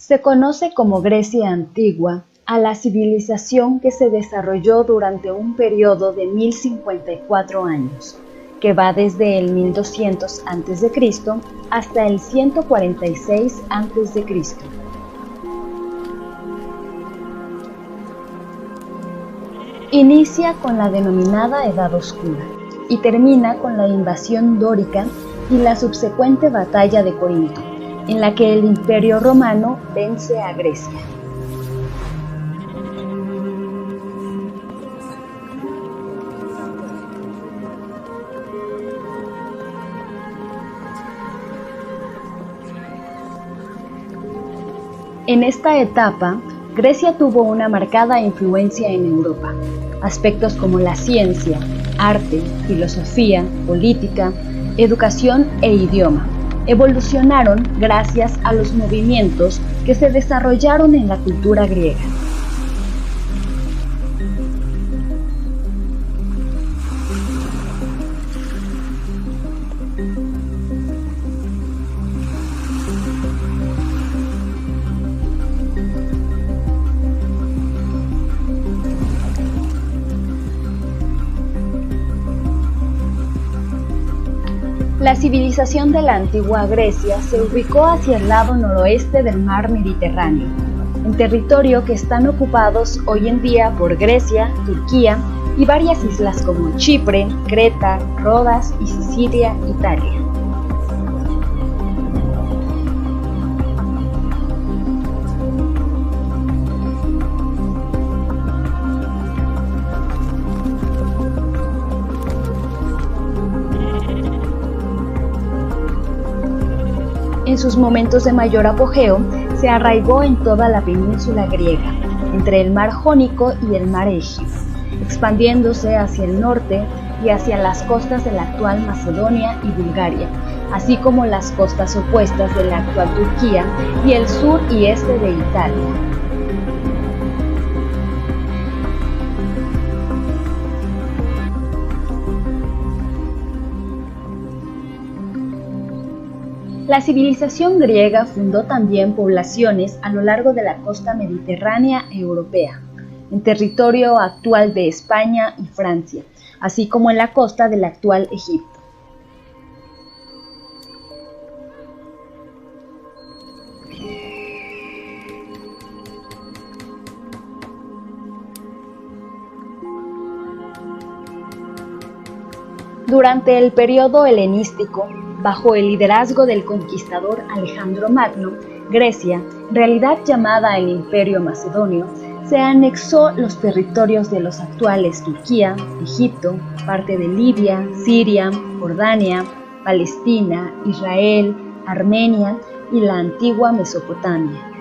Se conoce como Grecia Antigua a la civilización que se desarrolló durante un periodo de 1054 años, que va desde el 1200 a.C. hasta el 146 a.C. Inicia con la denominada Edad Oscura y termina con la invasión dórica y la subsecuente batalla de Corinto, en la que el Imperio Romano vence a Grecia. En esta etapa, Grecia tuvo una marcada influencia en Europa. Aspectos como la ciencia, arte, filosofía, política, educación e idioma evolucionaron gracias a los movimientos que se desarrollaron en la cultura griega. La civilización de la antigua Grecia se ubicó hacia el lado noroeste del mar Mediterráneo, en territorio que están ocupados hoy en día por Grecia, Turquía y varias islas como Chipre, Creta, Rodas y Sicilia, Italia. En sus momentos de mayor apogeo, se arraigó en toda la península griega, entre el mar Jónico y el mar Egeo, expandiéndose hacia el norte y hacia las costas de la actual Macedonia y Bulgaria, así como las costas opuestas de la actual Turquía y el sur y este de Italia. La civilización griega fundó también poblaciones a lo largo de la costa mediterránea europea, en territorio actual de España y Francia, así como en la costa del actual Egipto. Durante el periodo helenístico, bajo el liderazgo del conquistador Alejandro Magno, Grecia, en realidad llamada el Imperio Macedonio, se anexó los territorios de los actuales Turquía, Egipto, parte de Libia, Siria, Jordania, Palestina, Israel, Armenia y la antigua Mesopotamia.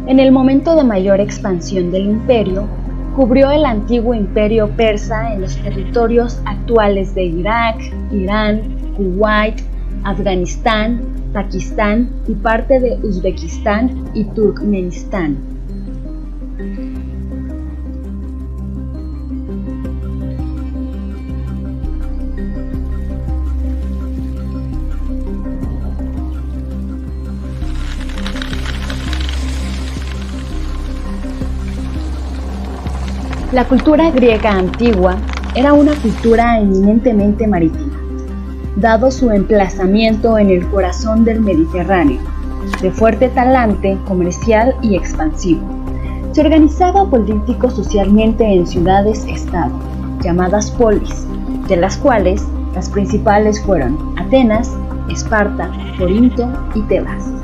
En el momento de mayor expansión del imperio, cubrió el antiguo imperio persa en los territorios actuales de Irak, Irán, Kuwait, Afganistán, Pakistán y parte de Uzbekistán y Turkmenistán. La cultura griega antigua era una cultura eminentemente marítima, dado su emplazamiento en el corazón del Mediterráneo, de fuerte talante comercial y expansivo. Se organizaba político-socialmente en ciudades-estado, llamadas polis, de las cuales las principales fueron Atenas, Esparta, Corinto y Tebas.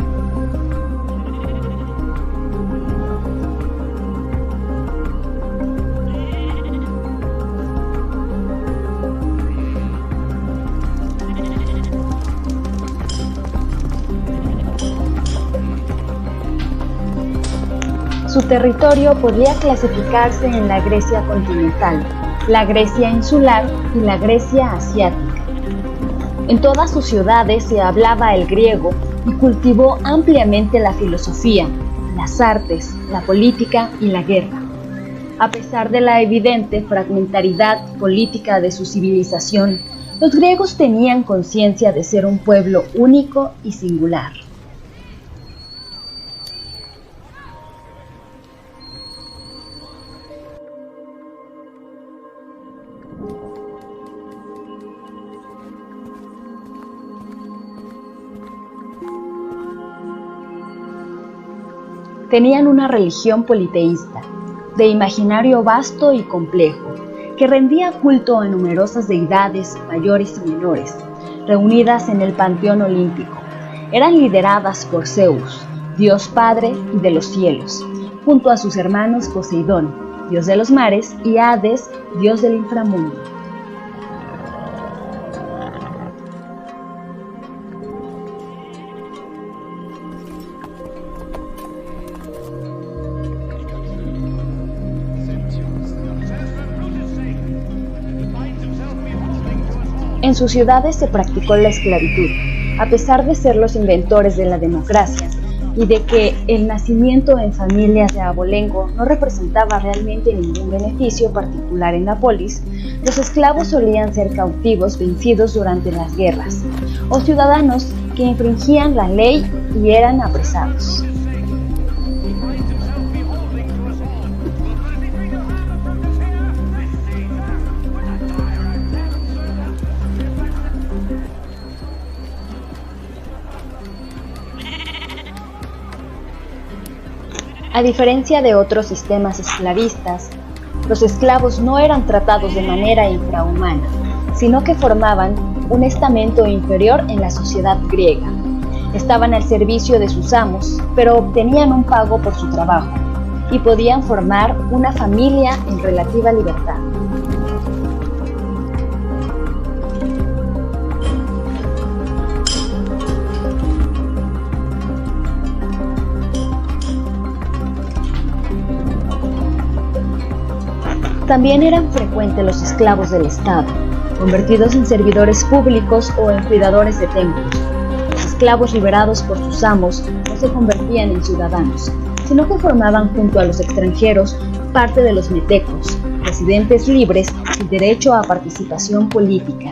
Su territorio podría clasificarse en la Grecia continental, la Grecia insular y la Grecia asiática. En todas sus ciudades se hablaba el griego y cultivó ampliamente la filosofía, las artes, la política y la guerra, A pesar de la evidente fragmentariedad política de su civilización, los griegos tenían conciencia de ser un pueblo único y singular. Tenían una religión politeísta, de imaginario vasto y complejo, que rendía culto a numerosas deidades mayores y menores, reunidas en el panteón olímpico. Eran lideradas por Zeus, dios padre de los cielos, junto a sus hermanos Poseidón, dios de los mares, y Hades, dios del inframundo. En sus ciudades se practicó la esclavitud, a pesar de ser los inventores de la democracia y de que el nacimiento en familias de abolengo no representaba realmente ningún beneficio particular en la polis. Los esclavos solían ser cautivos vencidos durante las guerras, o ciudadanos que infringían la ley y eran apresados. A diferencia de otros sistemas esclavistas, los esclavos no eran tratados de manera infrahumana, sino que formaban un estamento inferior en la sociedad griega. Estaban al servicio de sus amos, pero obtenían un pago por su trabajo y podían formar una familia en relativa libertad. También eran frecuentes los esclavos del Estado, convertidos en servidores públicos o en cuidadores de templos. Los esclavos liberados por sus amos no se convertían en ciudadanos, sino que formaban junto a los extranjeros parte de los metecos, residentes libres y derecho a participación política.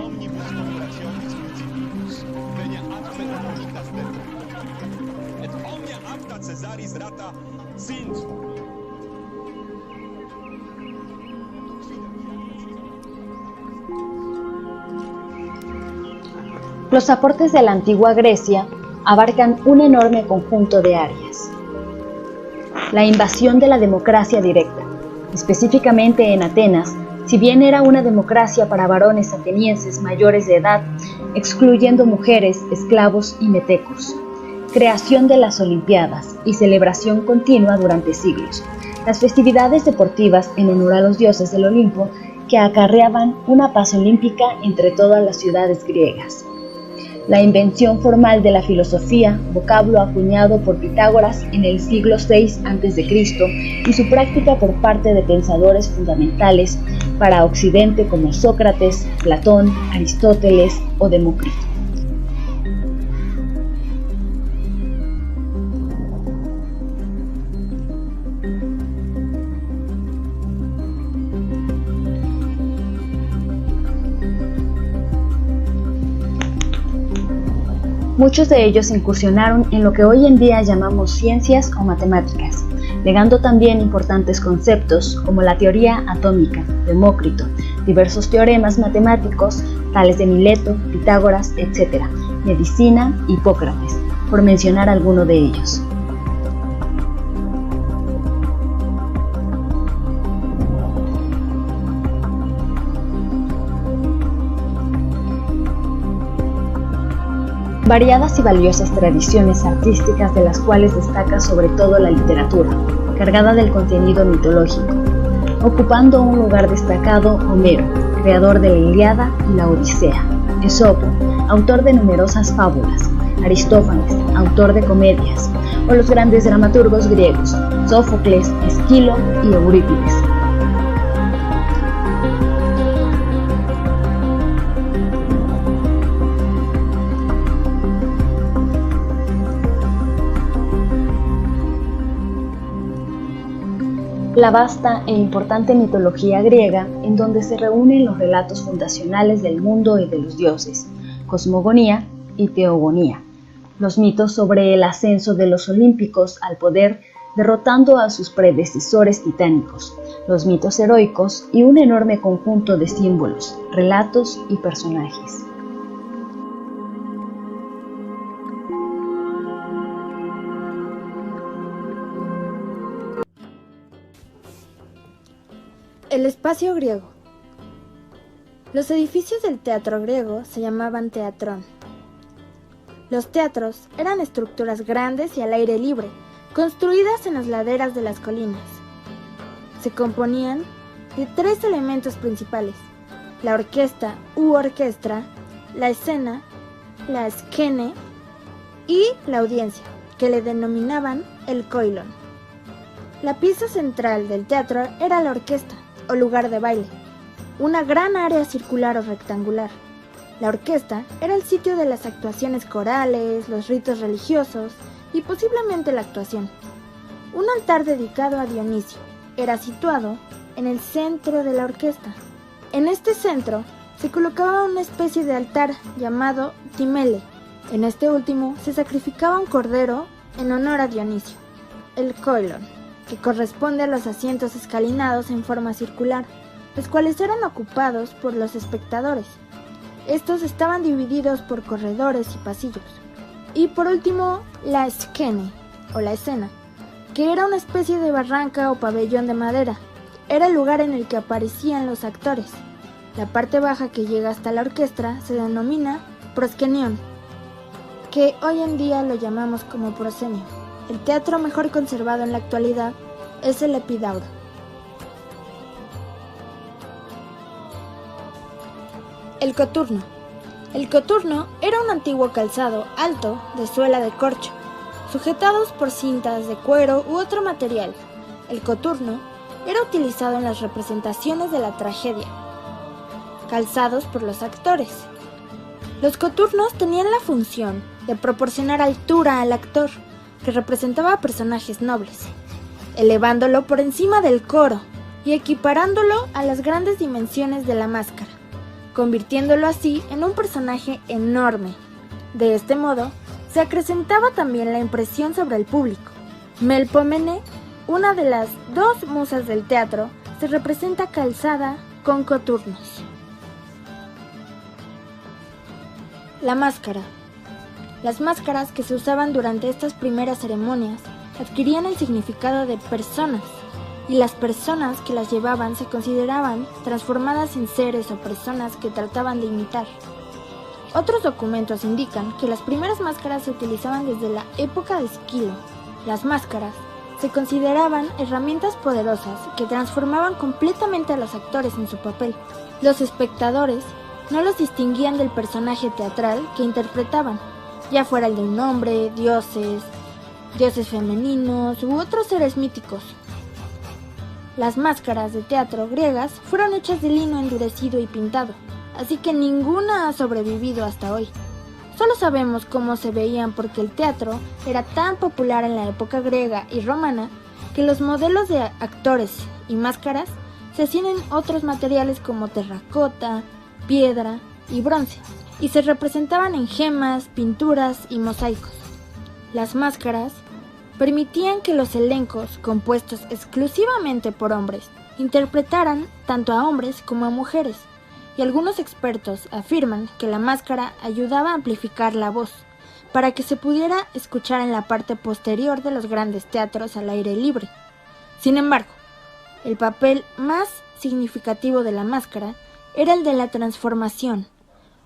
Los aportes de la antigua Grecia abarcan un enorme conjunto de áreas. La invasión de la democracia directa, específicamente en Atenas, si bien era una democracia para varones atenienses mayores de edad, excluyendo mujeres, esclavos y metecos. Creación de las Olimpiadas y celebración continua durante siglos. Las festividades deportivas en honor a los dioses del Olimpo que acarreaban una paz olímpica entre todas las ciudades griegas. La invención formal de la filosofía, vocablo acuñado por Pitágoras en el siglo VI a.C., y su práctica por parte de pensadores fundamentales para Occidente como Sócrates, Platón, Aristóteles o Demócrito. Muchos de ellos incursionaron en lo que hoy en día llamamos ciencias o matemáticas, legando también importantes conceptos como la teoría atómica, Demócrito, diversos teoremas matemáticos tales de Mileto, Pitágoras, etc., medicina, Hipócrates, por mencionar alguno de ellos. Variadas y valiosas tradiciones artísticas de las cuales destaca sobre todo la literatura, cargada del contenido mitológico, ocupando un lugar destacado Homero, creador de la Ilíada y la Odisea, Esopo, autor de numerosas fábulas, Aristófanes, autor de comedias, o los grandes dramaturgos griegos, Sófocles, Esquilo y Eurípides. la vasta e importante mitología griega en donde se reúnen los relatos fundacionales del mundo y de los dioses, cosmogonía y teogonía, los mitos sobre el ascenso de los olímpicos al poder derrotando a sus predecesores titánicos, los mitos heroicos y un enorme conjunto de símbolos, relatos y personajes. El espacio griego. Los edificios del teatro griego se llamaban teatrón. Los teatros eran estructuras grandes y al aire libre, construidas en las laderas de las colinas. Se componían de 3 elementos principales: la orquesta u orquestra, la escena, la skene y la audiencia, que le denominaban el koilon. La pieza central del teatro era la orquesta, o lugar de baile, una gran área circular o rectangular. La orquesta era el sitio de las actuaciones corales, los ritos religiosos y posiblemente la actuación. Un altar dedicado a Dionisio era situado en el centro de la orquesta. En este centro se colocaba una especie de altar llamado timele. En este último se sacrificaba un cordero en honor a Dionisio, el koilon, que corresponde a los asientos escalinados en forma circular, los cuales eran ocupados por los espectadores. Estos estaban divididos por corredores y pasillos. Y por último, la skene, o la escena, que era una especie de barranca o pabellón de madera. Era el lugar en el que aparecían los actores. La parte baja que llega hasta la orquesta se denomina proskenion, que hoy en día lo llamamos como proscenio. El teatro mejor conservado en la actualidad es el Epidauro. El coturno. El coturno era un antiguo calzado alto de suela de corcho, sujetados por cintas de cuero u otro material. El coturno era utilizado en las representaciones de la tragedia, calzados por los actores. Los coturnos tenían la función de proporcionar altura al actor, que representaba a personajes nobles, elevándolo por encima del coro y equiparándolo a las grandes dimensiones de la máscara, convirtiéndolo así en un personaje enorme. De este modo, se acrecentaba también la impresión sobre el público. Melpomene, una de las 2 musas del teatro, se representa calzada con coturnos. La máscara. Las máscaras que se usaban durante estas primeras ceremonias adquirían el significado de personas, y las personas que las llevaban se consideraban transformadas en seres o personas que trataban de imitar. Otros documentos indican que las primeras máscaras se utilizaban desde la época de Esquilo. Las máscaras se consideraban herramientas poderosas que transformaban completamente a los actores en su papel. Los espectadores no los distinguían del personaje teatral que interpretaban, ya fuera el de un hombre, dioses femeninos u otros seres míticos. Las máscaras de teatro griegas fueron hechas de lino endurecido y pintado, así que ninguna ha sobrevivido hasta hoy. Solo sabemos cómo se veían porque el teatro era tan popular en la época griega y romana que los modelos de actores y máscaras se hacían en otros materiales como terracota, piedra y bronce, y se representaban en gemas, pinturas y mosaicos. Las máscaras permitían que los elencos, compuestos exclusivamente por hombres, interpretaran tanto a hombres como a mujeres, y algunos expertos afirman que la máscara ayudaba a amplificar la voz, para que se pudiera escuchar en la parte posterior de los grandes teatros al aire libre. Sin embargo, el papel más significativo de la máscara era el de la transformación.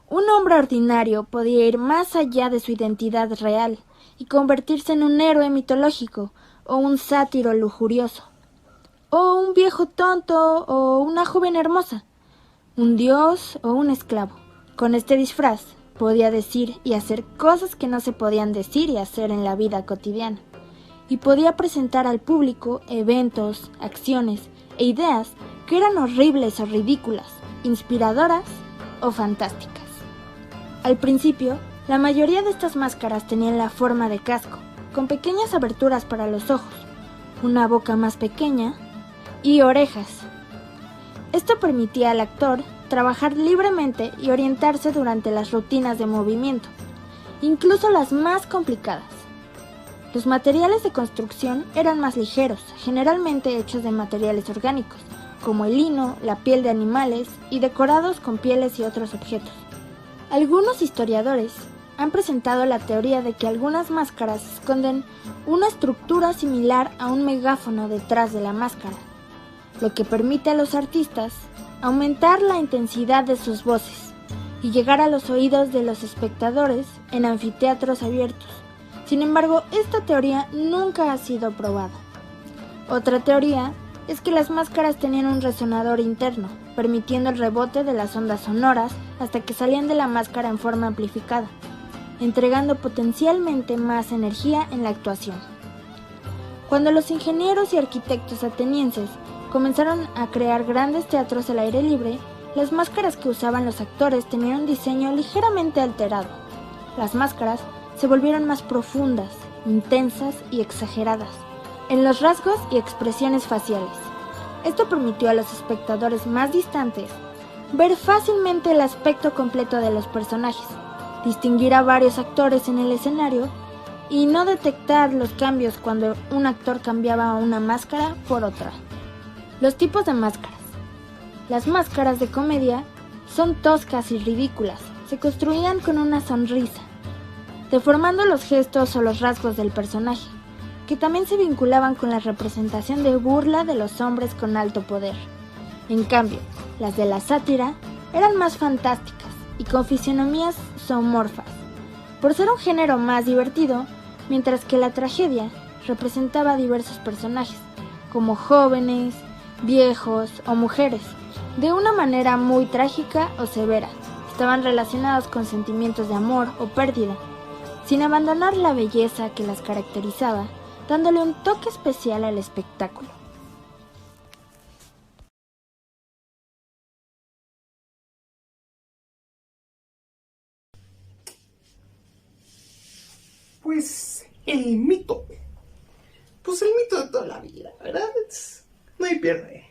Un hombre ordinario podía ir más allá de su identidad real y convertirse en un héroe mitológico o un sátiro lujurioso, o un viejo tonto o una joven hermosa, un dios o un esclavo. Con este disfraz podía decir y hacer cosas que no se podían decir y hacer en la vida cotidiana, y podía presentar al público eventos, acciones e ideas que eran horribles o ridículas, inspiradoras o fantásticas. Al principio, la mayoría de estas máscaras tenían la forma de casco, con pequeñas aberturas para los ojos, una boca más pequeña y orejas. Esto permitía al actor trabajar libremente y orientarse durante las rutinas de movimiento, incluso las más complicadas. Los materiales de construcción eran más ligeros, generalmente hechos de materiales orgánicos, como el lino, la piel de animales y decorados con pieles y otros objetos. Algunos historiadores han presentado la teoría de que algunas máscaras esconden una estructura similar a un megáfono detrás de la máscara, lo que permite a los artistas aumentar la intensidad de sus voces y llegar a los oídos de los espectadores en anfiteatros abiertos. Sin embargo, esta teoría nunca ha sido probada. Otra teoría es que las máscaras tenían un resonador interno, permitiendo el rebote de las ondas sonoras hasta que salían de la máscara en forma amplificada, entregando potencialmente más energía en la actuación. Cuando los ingenieros y arquitectos atenienses comenzaron a crear grandes teatros al aire libre, las máscaras que usaban los actores tenían un diseño ligeramente alterado. Las máscaras se volvieron más profundas, intensas y exageradas en los rasgos y expresiones faciales. Esto permitió a los espectadores más distantes ver fácilmente el aspecto completo de los personajes, distinguir a varios actores en el escenario y no detectar los cambios cuando un actor cambiaba una máscara por otra. Los tipos de máscaras. Las máscaras de comedia son toscas y ridículas. Se construían con una sonrisa, deformando los gestos o los rasgos del personaje, que también se vinculaban con la representación de burla de los hombres con alto poder. En cambio, las de la sátira eran más fantásticas y con fisionomías zoomorfas, por ser un género más divertido, mientras que la tragedia representaba a diversos personajes, como jóvenes, viejos o mujeres, de una manera muy trágica o severa. Estaban relacionados con sentimientos de amor o pérdida, sin abandonar la belleza que las caracterizaba, dándole un toque especial al espectáculo. Pues el mito. Pues el mito de toda la vida, ¿verdad? No hay pierde.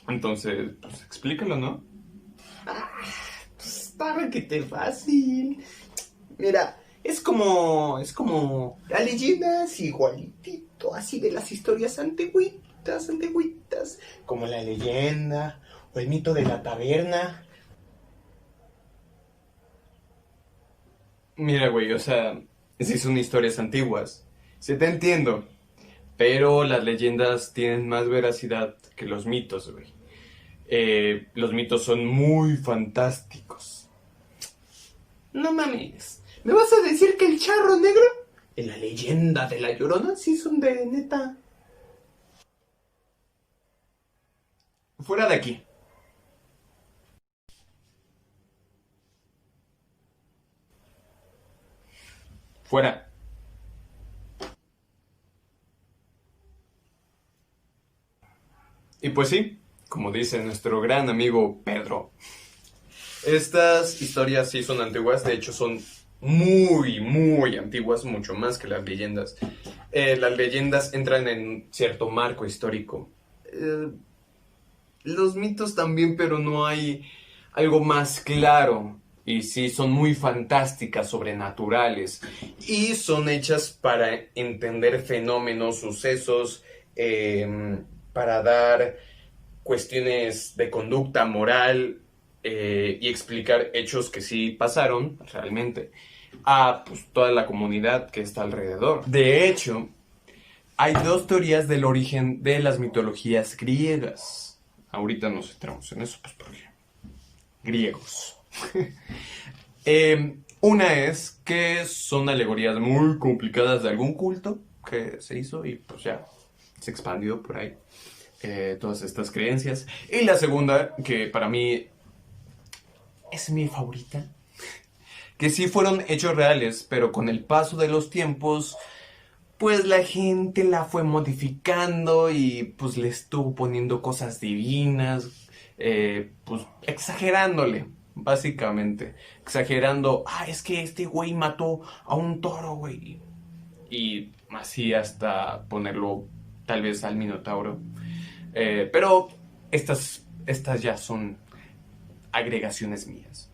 Entonces, pues explícalo, ¿no? Pues está requete fácil. Mira, es como las leyendas igualitito, así de las historias antigüitas, como la leyenda o el mito de la taberna. Mira, güey, o sea, sí son historias antiguas. Sí te entiendo. Pero las leyendas tienen más veracidad que los mitos, güey. Los mitos son muy fantásticos. No mames, ¿me vas a decir que el charro negro y la leyenda de la Llorona sí son de neta? Fuera de aquí. Fuera. Y pues sí, como dice nuestro gran amigo Pedro, estas historias sí son antiguas, de hecho son muy, muy antiguas, mucho más que las leyendas. Las leyendas entran en cierto marco histórico. Los mitos también, pero no hay algo más claro. Y sí, son muy fantásticas, sobrenaturales. Y son hechas para entender fenómenos, sucesos, para dar cuestiones de conducta moral y explicar hechos que sí pasaron realmente a pues, toda la comunidad que está alrededor. De hecho, hay dos teorías del origen de las mitologías griegas. Ahorita nos centramos en eso, pues porque griegos. Una es que son alegorías muy complicadas de algún culto que se hizo y pues ya se expandió por ahí todas estas creencias. Y la segunda, que para mí es mi favorita, que sí fueron hechos reales, pero con el paso de los tiempos pues la gente la fue modificando y pues le estuvo poniendo cosas divinas, pues exagerándole, básicamente. Exagerando, es que este güey mató a un toro, güey. Y así hasta ponerlo tal vez al Minotauro. Pero estas ya son agregaciones mías.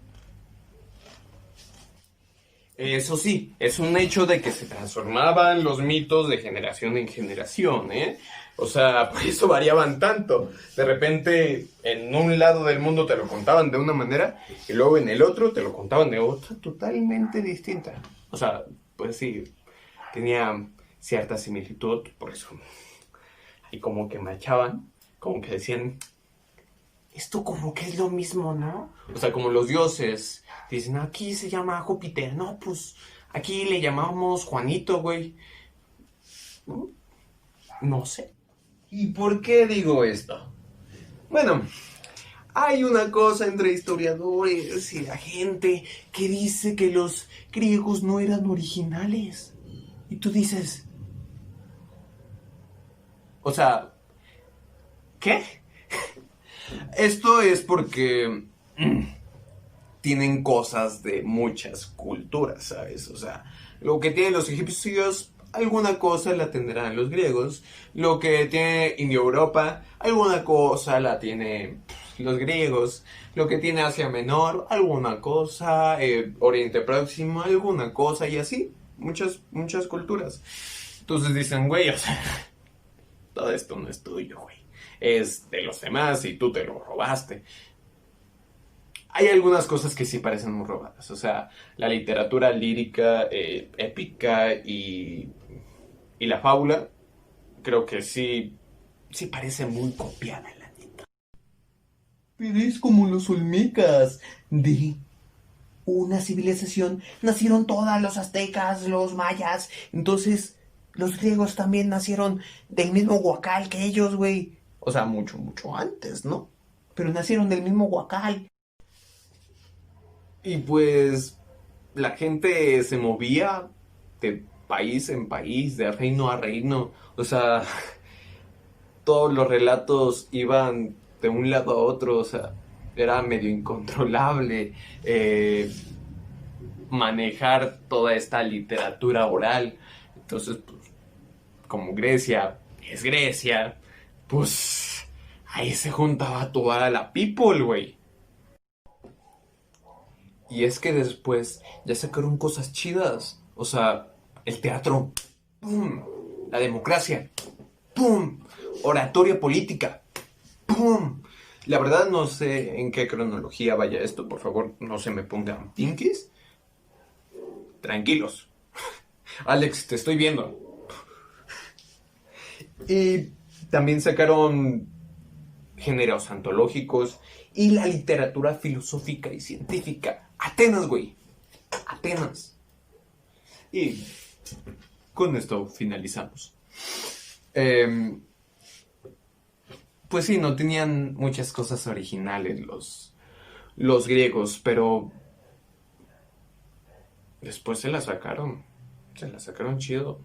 Eso sí, es un hecho de que se transformaban los mitos de generación en generación, ¿eh? O sea, por eso variaban tanto. De repente, en un lado del mundo te lo contaban de una manera y luego en el otro te lo contaban de otra totalmente distinta. O sea, pues sí, tenía cierta similitud, por eso. Y como que machaban, como que decían, esto como que es lo mismo, ¿no? O sea, como los dioses dicen, aquí se llama Júpiter, no, pues aquí le llamamos Juanito, güey. No sé. ¿Y por qué digo esto? Bueno, hay una cosa entre historiadores y la gente que dice que los griegos no eran originales. Y tú dices, o sea, ¿qué? Esto es porque tienen cosas de muchas culturas, ¿sabes? O sea, lo que tienen los egipcios, alguna cosa la tendrán los griegos. Lo que tiene Indoeuropa, alguna cosa la tiene los griegos. Lo que tiene Asia Menor, alguna cosa. Oriente Próximo, alguna cosa. Y así, muchas culturas. Entonces dicen, güey, o sea, todo esto no es tuyo, güey. Es de los demás y tú te lo robaste. Hay algunas cosas que sí parecen muy robadas. O sea, la literatura lírica, épica y la fábula, creo que sí parece muy copiada, la neta. Pero es como los olmecas. De una civilización nacieron todas los aztecas, los mayas. Entonces, los griegos también nacieron del mismo huacal que ellos, güey. O sea, mucho antes, ¿no? Pero nacieron del mismo huacal. Y pues la gente se movía de país en país, de reino a reino. O sea, todos los relatos iban de un lado a otro. O sea, era medio incontrolable manejar toda esta literatura oral. Entonces, pues, como Grecia es Grecia, pues ahí se juntaba toda la people, güey. Y es que después ya sacaron cosas chidas. O sea, el teatro, ¡pum! La democracia, ¡pum! Oratoria política, ¡pum! La verdad no sé en qué cronología vaya esto. Por favor, no se me pongan pinkies. Tranquilos. Alex, te estoy viendo. Y también sacaron géneros antológicos y la literatura filosófica y científica. Atenas, güey. Atenas. Y con esto finalizamos. Pues sí, no tenían muchas cosas originales los griegos, pero después se las sacaron. Se las sacaron chido.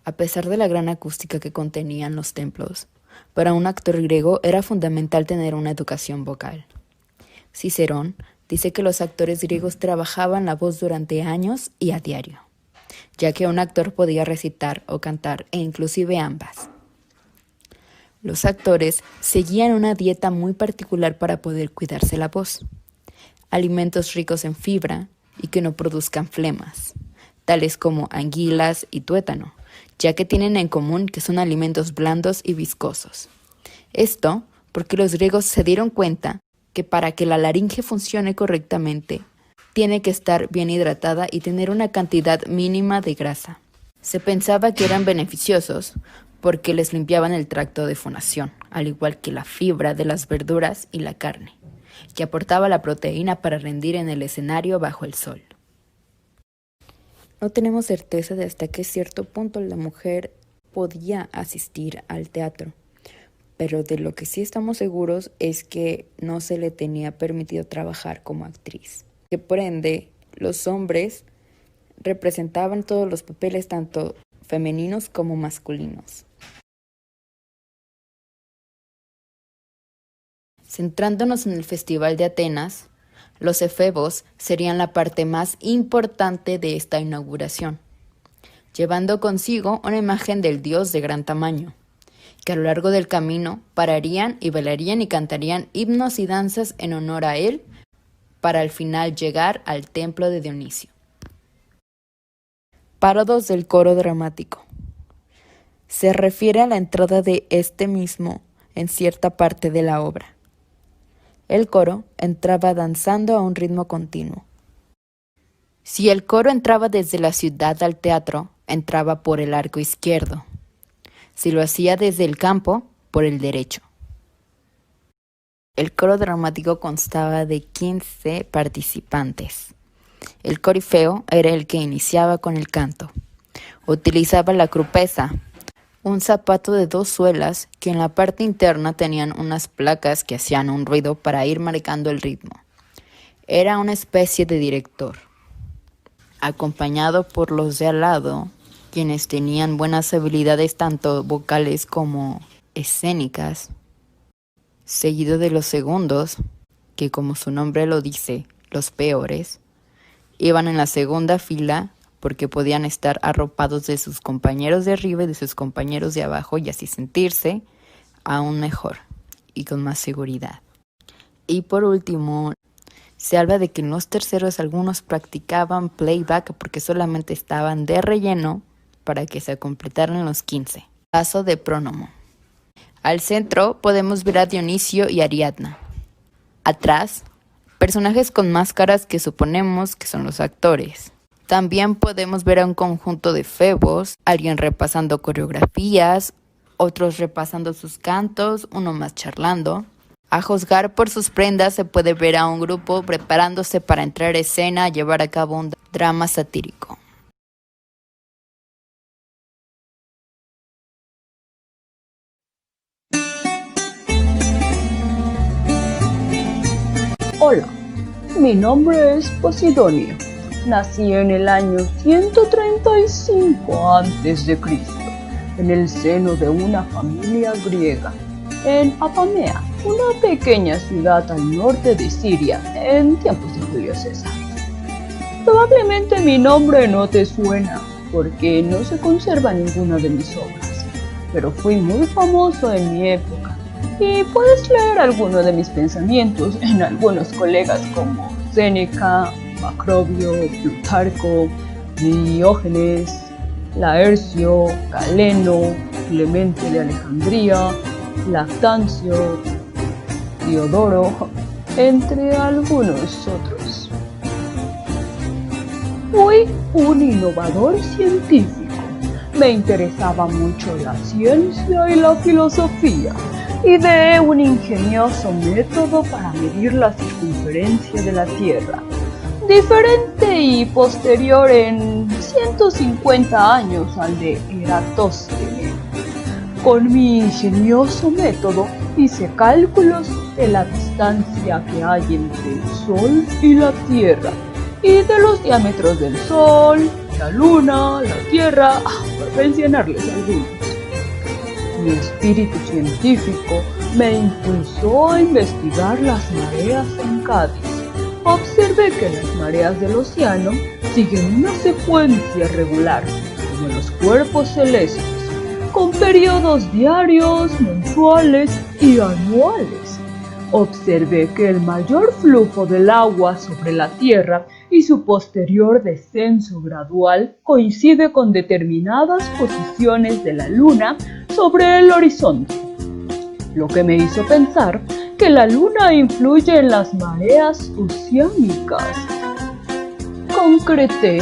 A pesar de la gran acústica que contenían los templos, para un actor griego era fundamental tener una educación vocal. Cicerón dice que los actores griegos trabajaban la voz durante años y a diario, ya que un actor podía recitar o cantar e inclusive ambas. Los actores seguían una dieta muy particular para poder cuidarse la voz. Alimentos ricos en fibra y que no produzcan flemas, tales como anguilas y tuétano, ya que tienen en común que son alimentos blandos y viscosos. Esto porque los griegos se dieron cuenta que para que la laringe funcione correctamente, tiene que estar bien hidratada y tener una cantidad mínima de grasa. Se pensaba que eran beneficiosos porque les limpiaban el tracto de fonación, al igual que la fibra de las verduras y la carne, que aportaba la proteína para rendir en el escenario bajo el sol. No tenemos certeza de hasta qué cierto punto la mujer podía asistir al teatro, pero de lo que sí estamos seguros es que no se le tenía permitido trabajar como actriz, que por ende los hombres representaban todos los papeles, tanto femeninos como masculinos. Centrándonos en el Festival de Atenas, los efebos serían la parte más importante de esta inauguración, llevando consigo una imagen del dios de gran tamaño, que a lo largo del camino pararían y bailarían y cantarían himnos y danzas en honor a él, para al final llegar al templo de Dionisio. Parodos del coro dramático. Se refiere a la entrada de este mismo en cierta parte de la obra. El coro entraba danzando a un ritmo continuo. Si el coro entraba desde la ciudad al teatro, entraba por el arco izquierdo. Si lo hacía desde el campo, por el derecho. El coro dramático constaba de 15 participantes. El corifeo era el que iniciaba con el canto. Utilizaba la crupesa, un zapato de 2 suelas que en la parte interna tenían unas placas que hacían un ruido para ir marcando el ritmo. Era una especie de director. Acompañado por los de al lado, quienes tenían buenas habilidades tanto vocales como escénicas, seguido de los segundos, que como su nombre lo dice, los peores, iban en la segunda fila porque podían estar arropados de sus compañeros de arriba y de sus compañeros de abajo y así sentirse aún mejor y con más seguridad. Y por último, se habla de que en los terceros algunos practicaban playback porque solamente estaban de relleno para que se completaran los 15. Paso de prónomo. Al centro podemos ver a Dionisio y Ariadna. Atrás, personajes con máscaras que suponemos que son los actores. También podemos ver a un conjunto de febos, alguien repasando coreografías, otros repasando sus cantos, uno más charlando. A juzgar por sus prendas se puede ver a un grupo preparándose para entrar a escena y llevar a cabo un drama satírico. Hola, mi nombre es Posidonio. Nací en el año 135 a.C., en el seno de una familia griega, en Apamea, una pequeña ciudad al norte de Siria, en tiempos de Julio César. Probablemente mi nombre no te suena, porque no se conserva ninguna de mis obras, pero fui muy famoso en mi época, y puedes leer algunos de mis pensamientos en algunos colegas como Séneca, Macrobio, Plutarco, Diógenes, Laercio, Galeno, Clemente de Alejandría, Lactancio, Diodoro, entre algunos otros. Fui un innovador científico. Me interesaba mucho la ciencia y la filosofía. Ideé un ingenioso método para medir la circunferencia de la Tierra, diferente y posterior en 150 años al de Eratóstenes. Con mi ingenioso método hice cálculos de la distancia que hay entre el Sol y la Tierra y de los diámetros del Sol, la Luna, la Tierra, por mencionarles algunos. Mi espíritu científico me impulsó a investigar las mareas en Cádiz. Observé que las mareas del océano siguen una secuencia regular, como los cuerpos celestes, con periodos diarios, mensuales y anuales. Observé que el mayor flujo del agua sobre la Tierra y su posterior descenso gradual coincide con determinadas posiciones de la Luna sobre el horizonte, lo que me hizo pensar que la Luna influye en las mareas oceánicas. Concreté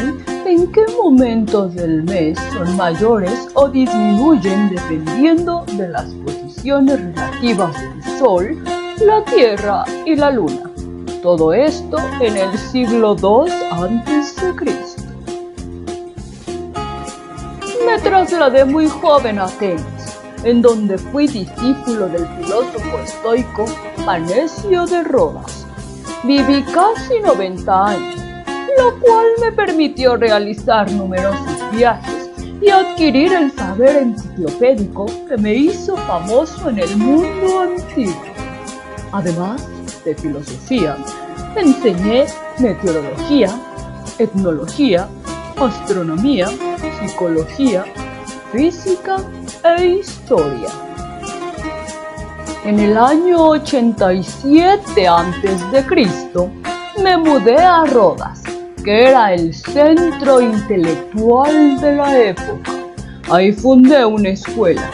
en qué momentos del mes son mayores o disminuyen dependiendo de las posiciones relativas del Sol, la Tierra y la Luna. Todo esto en el siglo II a.C. Me trasladé muy joven a Atenas, en donde fui discípulo del filósofo estoico Panecio de Rodas. Viví casi 90 años lo cual me permitió realizar numerosos viajes y adquirir el saber enciclopédico que me hizo famoso en el mundo antiguo. Además de filosofía, enseñé meteorología, etnología, astronomía, psicología, física e historia. En el año 87 a.C., me mudé a Rodas, que era el centro intelectual de la época. Ahí fundé una escuela,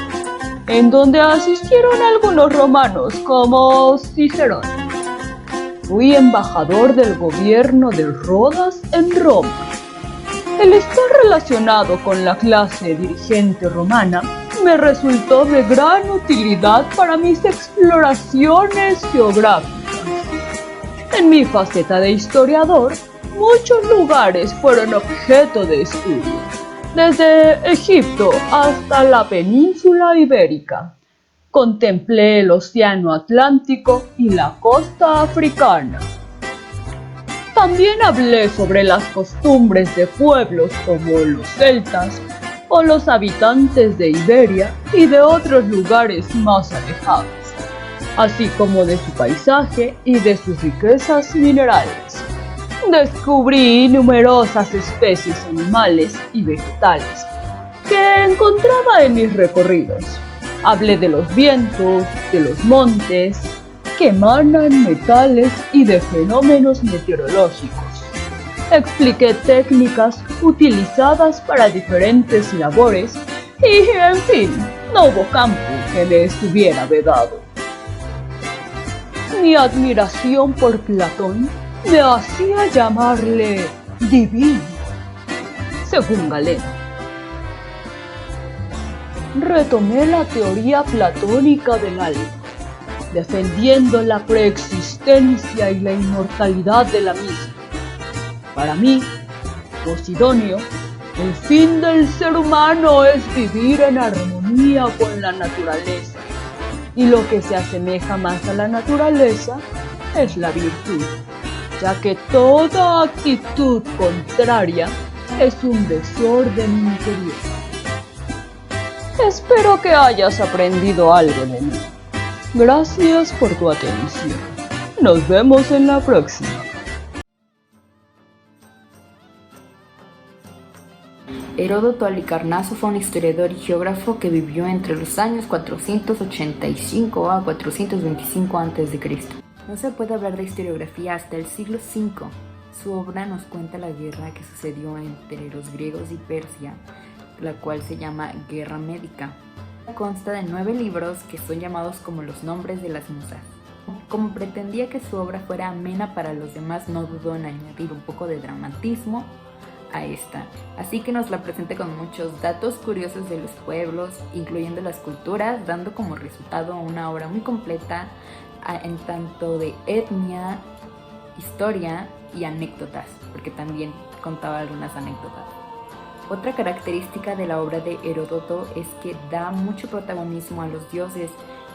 en donde asistieron algunos romanos como Cicerón. Fui embajador del gobierno de Rodas en Roma. El estar relacionado con la clase dirigente romana me resultó de gran utilidad para mis exploraciones geográficas. En mi faceta de historiador, muchos lugares fueron objeto de estudio, desde Egipto hasta la península ibérica. Contemplé el océano Atlántico y la costa africana. También hablé sobre las costumbres de pueblos como los celtas o los habitantes de Iberia y de otros lugares más alejados, así como de su paisaje y de sus riquezas minerales. Descubrí numerosas especies animales y vegetales que encontraba en mis recorridos. Hablé de los vientos, de los montes, que emanan metales y de fenómenos meteorológicos. Expliqué técnicas utilizadas para diferentes labores y, en fin, no hubo campo que me estuviera vedado. Mi admiración por Platón me hacía llamarle divino, según Galeno. Retomé la teoría platónica del alma, defendiendo la preexistencia y la inmortalidad de la misma. Para mí, Posidonio, el fin del ser humano es vivir en armonía con la naturaleza, y lo que se asemeja más a la naturaleza es la virtud, ya que toda actitud contraria es un desorden interior. Espero que hayas aprendido algo de mí. Gracias por tu atención. Nos vemos en la próxima. Heródoto Halicarnaso fue un historiador y geógrafo que vivió entre los años 485 a 425 a.C. No se puede hablar de historiografía hasta el siglo V. Su obra nos cuenta la guerra que sucedió entre los griegos y Persia, la cual se llama Guerra Médica. Consta de 9 libros que son llamados como los nombres de las musas. Como pretendía que su obra fuera amena para los demás, no dudó en añadir un poco de dramatismo a esta, así que nos la presenta con muchos datos curiosos de los pueblos, incluyendo las culturas, dando como resultado una obra muy completa en tanto de etnia, historia y anécdotas, porque también contaba algunas anécdotas. Otra característica de la obra de Heródoto es que da mucho protagonismo a los dioses,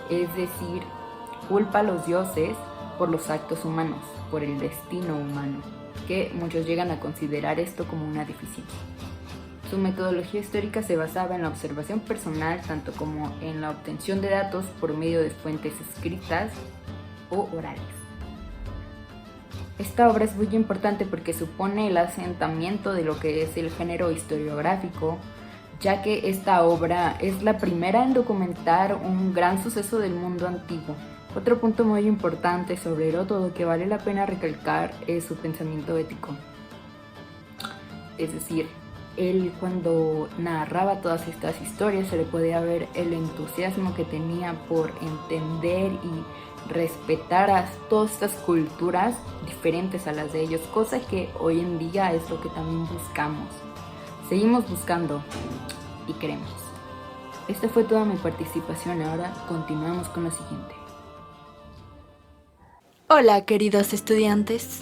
es decir, culpa a los dioses por los actos humanos, por el destino humano, que muchos llegan a considerar esto como una deficiencia. Su metodología histórica se basaba en la observación personal, tanto como en la obtención de datos por medio de fuentes escritas o orales. Esta obra es muy importante porque supone el asentamiento de lo que es el género historiográfico, ya que esta obra es la primera en documentar un gran suceso del mundo antiguo. Otro punto muy importante sobre Heródoto que vale la pena recalcar es su pensamiento ético. Es decir, él cuando narraba todas estas historias se le podía ver el entusiasmo que tenía por entender y respetar a todas estas culturas diferentes a las de ellos, cosa que hoy en día es lo que también buscamos. Seguimos buscando y queremos. Esta fue toda mi participación, ahora continuamos con lo siguiente. Hola, queridos estudiantes.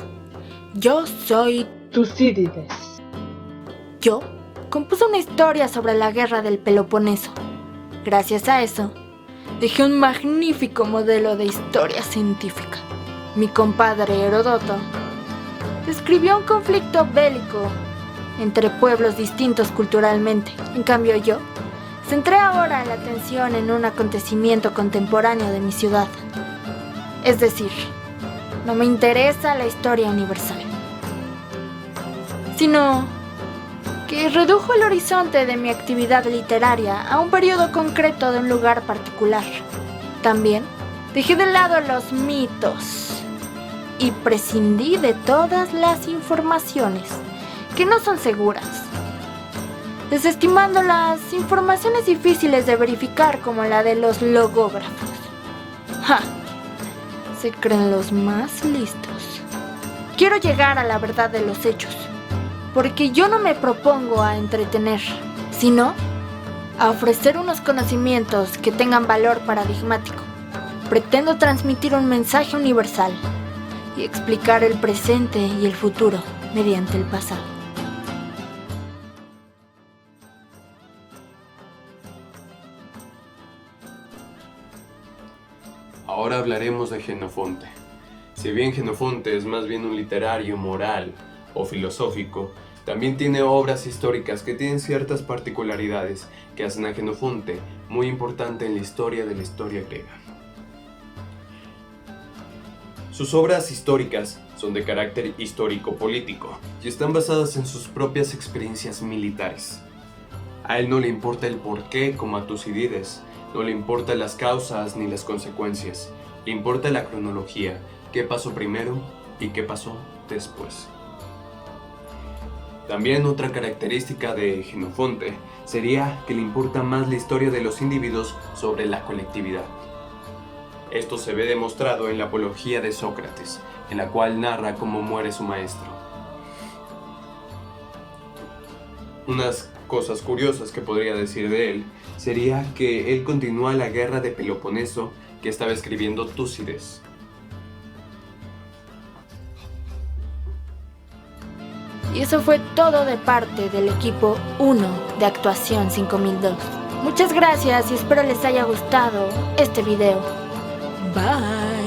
Yo soy Tucídides. Yo compuse una historia sobre la guerra del Peloponeso. Gracias a eso, dejé un magnífico modelo de historia científica. Mi compadre Heródoto describió un conflicto bélico entre pueblos distintos culturalmente. En cambio yo centré ahora la atención en un acontecimiento contemporáneo de mi ciudad. Es decir, no me interesa la historia universal, sino que redujo el horizonte de mi actividad literaria a un periodo concreto de un lugar particular. También dejé de lado los mitos y prescindí de todas las informaciones que no son seguras, desestimando las informaciones difíciles de verificar como la de los logógrafos. ¡Ja! Se creen los más listos. Quiero llegar a la verdad de los hechos, porque yo no me propongo a entretener, sino a ofrecer unos conocimientos que tengan valor paradigmático. Pretendo transmitir un mensaje universal y explicar el presente y el futuro mediante el pasado. Ahora hablaremos de Jenofonte. Si bien Jenofonte es más bien un literario, moral o filosófico, también tiene obras históricas que tienen ciertas particularidades que hacen a Jenofonte muy importante en la historia de la historia griega. Sus obras históricas son de carácter histórico-político y están basadas en sus propias experiencias militares. A él no le importa el porqué como a Tucídides, no le importan las causas ni las consecuencias, le importa la cronología, qué pasó primero y qué pasó después. También otra característica de Jenofonte sería que le importa más la historia de los individuos sobre la colectividad. Esto se ve demostrado en la Apología de Sócrates, en la cual narra cómo muere su maestro. Unas cosas curiosas que podría decir de él sería que él continúa la guerra de Peloponeso que estaba escribiendo Túcides. Y eso fue todo de parte del equipo 1 de Actuación 5002. Muchas gracias y espero les haya gustado este video. Bye.